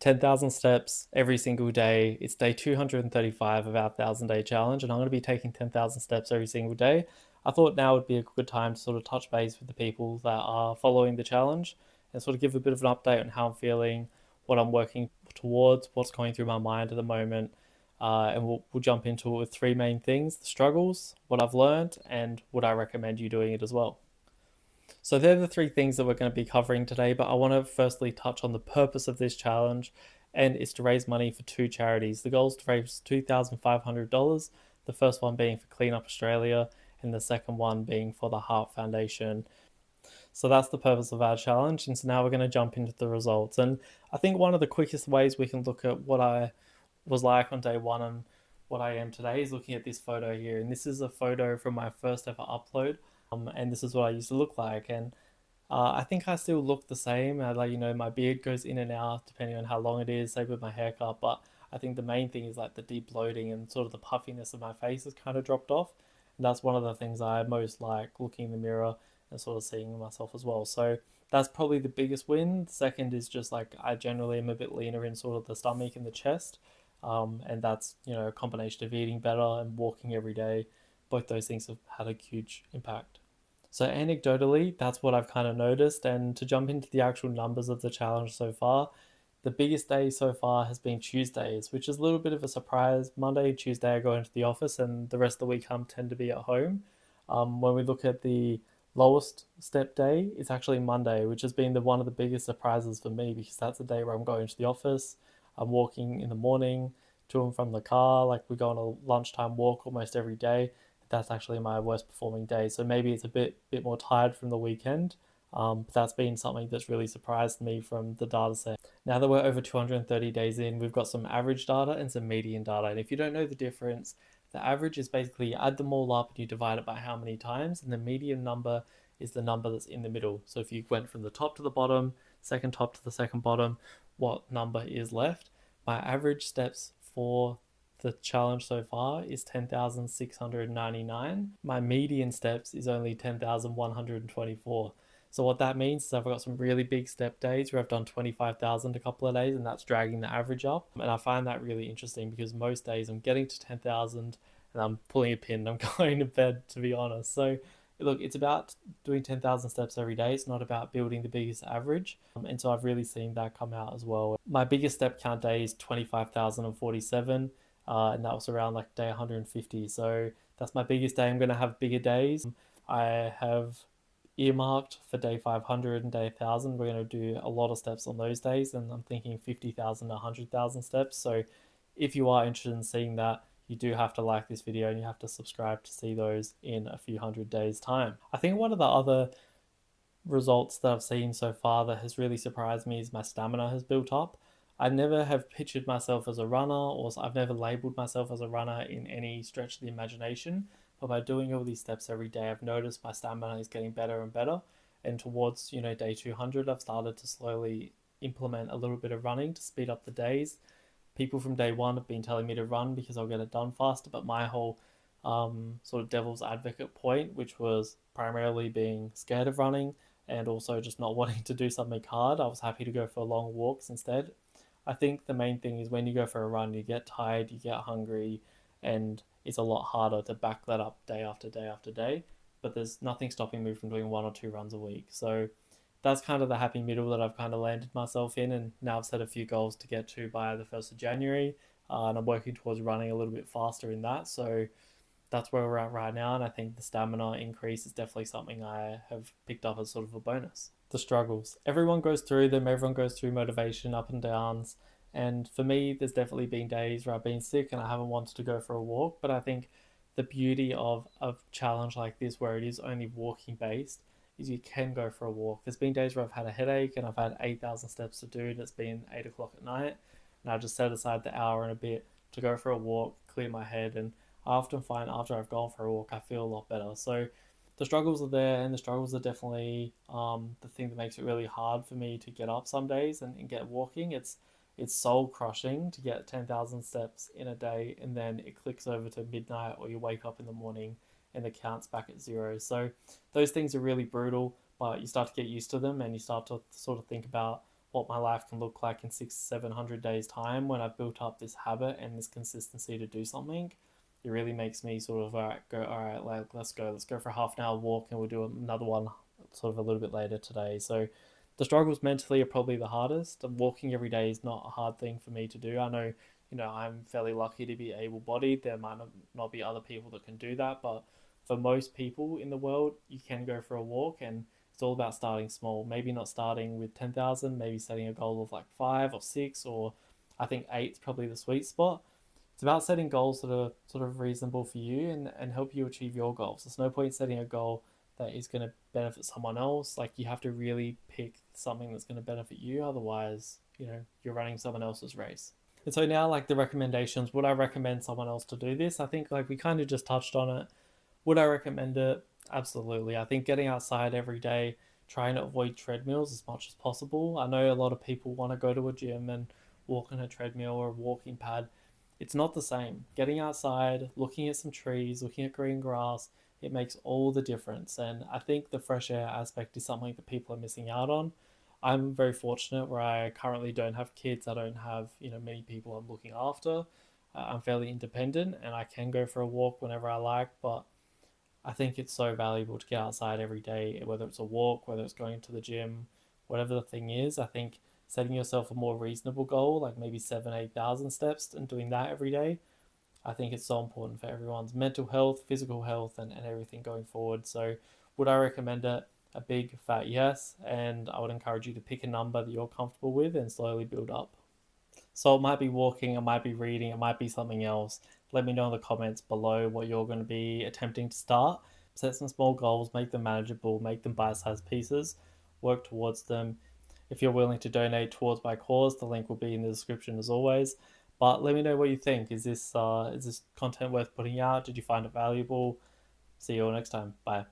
10,000 steps every single day. It's day 235 of our 1,000 day challenge, and I'm going to be taking 10,000 steps every single day. I thought now would be a good time to sort of touch base with the people that are following the challenge and sort of give a bit of an update on how I'm feeling, what I'm working towards, what's going through my mind at the moment. And we'll jump into it with three main things: the struggles, what I've learned, and would I recommend you doing it as well. So they're the three things that we're going to be covering today, but I want to firstly touch on the purpose of this challenge, and it's to raise money for two charities. The goal is to raise $2,500, the first one being for Clean Up Australia, and the second one being for the Heart Foundation. So that's the purpose of our challenge. And so now we're going to jump into the results. And I think one of the quickest ways we can look at what I was like on day one and what I am today is looking at this photo here. And this is a photo from my first ever upload. And this is what I used to look like. And I think I still look the same. My beard goes in and out depending on how long it is, same with my haircut. But I think the main thing is like the deep bloating and sort of the puffiness of my face has kind of dropped off. And that's one of the things I most like, looking in the mirror and sort of seeing myself as well. So that's probably the biggest win. The second is just like I generally am a bit leaner in sort of the stomach and the chest. And that's, a combination of eating better and walking every day. Both those things have had a huge impact. So anecdotally, that's what I've kind of noticed. And to jump into the actual numbers of the challenge so far, the biggest day so far has been Tuesdays, which is a little bit of a surprise. Monday, Tuesday, I go into the office, and the rest of the week I tend to be at home. When we look at the lowest step day, it's actually Monday, which has been one of the biggest surprises for me because that's the day where I'm going to the office. I'm walking in the morning to and from the car. Like we go on a lunchtime walk almost every day. That's actually my worst performing day. So maybe it's a bit more tired from the weekend. But that's been something that's really surprised me from the data set. Now that we're over 230 days in, we've got some average data and some median data. And if you don't know the difference, the average is basically you add them all up and you divide it by how many times, and the median number is the number that's in the middle. So if you went from the top to the bottom, second top to the second bottom, what number is left? My average steps for the challenge so far is 10,699. My median steps is only 10,124. So what that means is I've got some really big step days where I've done 25,000 a couple of days, and that's dragging the average up. And I find that really interesting because most days I'm getting to 10,000 and I'm pulling a pin and I'm going to bed, to be honest. So look, it's about doing 10,000 steps every day. It's not about building the biggest average. And so I've really seen that come out as well. My biggest step count day is 25,047. And that was around like day 150. So that's my biggest day. I'm going to have bigger days. I have earmarked for day 500 and day 1,000. We're going to do a lot of steps on those days, and I'm thinking 50,000 to 100,000 steps. So if you are interested in seeing that, you do have to like this video and you have to subscribe to see those in a few hundred days time. I think one of the other results that I've seen so far that has really surprised me is my stamina has built up. I never have pictured myself as a runner, or I've never labeled myself as a runner in any stretch of the imagination. But by doing all these steps every day, I've noticed my stamina is getting better and better. And towards, day 200, I've started to slowly implement a little bit of running to speed up the days. People from day one have been telling me to run because I'll get it done faster. But my whole sort of devil's advocate point, which was primarily being scared of running and also just not wanting to do something hard, I was happy to go for long walks instead. I think the main thing is when you go for a run, you get tired, you get hungry, and it's a lot harder to back that up day after day after day. But there's nothing stopping me from doing 1 or 2 runs a week. So that's kind of the happy middle that I've kind of landed myself in. And now I've set a few goals to get to by the 1st of January. And I'm working towards running a little bit faster in that. So that's where we're at right now. And I think the stamina increase is definitely something I have picked up as sort of a bonus. The struggles. Everyone goes through them. Everyone goes through motivation, up and downs. And for me, there's definitely been days where I've been sick and I haven't wanted to go for a walk. But I think the beauty of a challenge like this, where it is only walking based, is you can go for a walk. There's been days where I've had a headache and I've had 8,000 steps to do, and it's been 8 o'clock at night. And I just set aside the hour and a bit to go for a walk, clear my head. And I often find after I've gone for a walk, I feel a lot better. So the struggles are there, and the struggles are definitely the thing that makes it really hard for me to get up some days and get walking. It's soul crushing to get 10,000 steps in a day, and then it clicks over to midnight, or you wake up in the morning and the count's back at zero. So those things are really brutal, but you start to get used to them and you start to sort of think about what my life can look like in 600-700 days time when I've built up this habit and this consistency to do something. It really makes me sort of all right, like let's go for a half an hour walk, and we'll do another one sort of a little bit later today. So the struggles mentally are probably the hardest. And walking every day is not a hard thing for me to do. I know, I'm fairly lucky to be able-bodied. There might not be other people that can do that, but for most people in the world, you can go for a walk, and it's all about starting small. Maybe not starting with 10,000, maybe setting a goal of like 5 or 6, or I think 8 is probably the sweet spot. It's about setting goals that are sort of reasonable for you and help you achieve your goals. There's no point setting a goal that is going to benefit someone else. Like, you have to really pick something that's going to benefit you. Otherwise, you're running someone else's race. And so now, like, the recommendations, would I recommend someone else to do this? I think, like, we kind of just touched on it. Would I recommend it? Absolutely. I think getting outside every day, trying to avoid treadmills as much as possible. I know a lot of people want to go to a gym and walk on a treadmill or a walking pad. It's not the same. Getting outside, looking at some trees, looking at green grass, it makes all the difference. And I think the fresh air aspect is something that people are missing out on. I'm very fortunate where I currently don't have kids. I don't have, many people I'm looking after. I'm fairly independent and I can go for a walk whenever I like, but I think it's so valuable to get outside every day, whether it's a walk, whether it's going to the gym, whatever the thing is. I think setting yourself a more reasonable goal, like maybe 8,000 steps, and doing that every day, I think it's so important for everyone's mental health, physical health, and everything going forward. So, would I recommend it? A big fat yes. And I would encourage you to pick a number that you're comfortable with and slowly build up. So it might be walking, it might be reading, it might be something else. Let me know in the comments below what you're going to be attempting to start. Set some small goals, make them manageable, make them bite-sized pieces, work towards them. If you're willing to donate towards my cause, the link will be in the description as always. But let me know what you think. Is this content worth putting out? Did you find it valuable? See you all next time. Bye.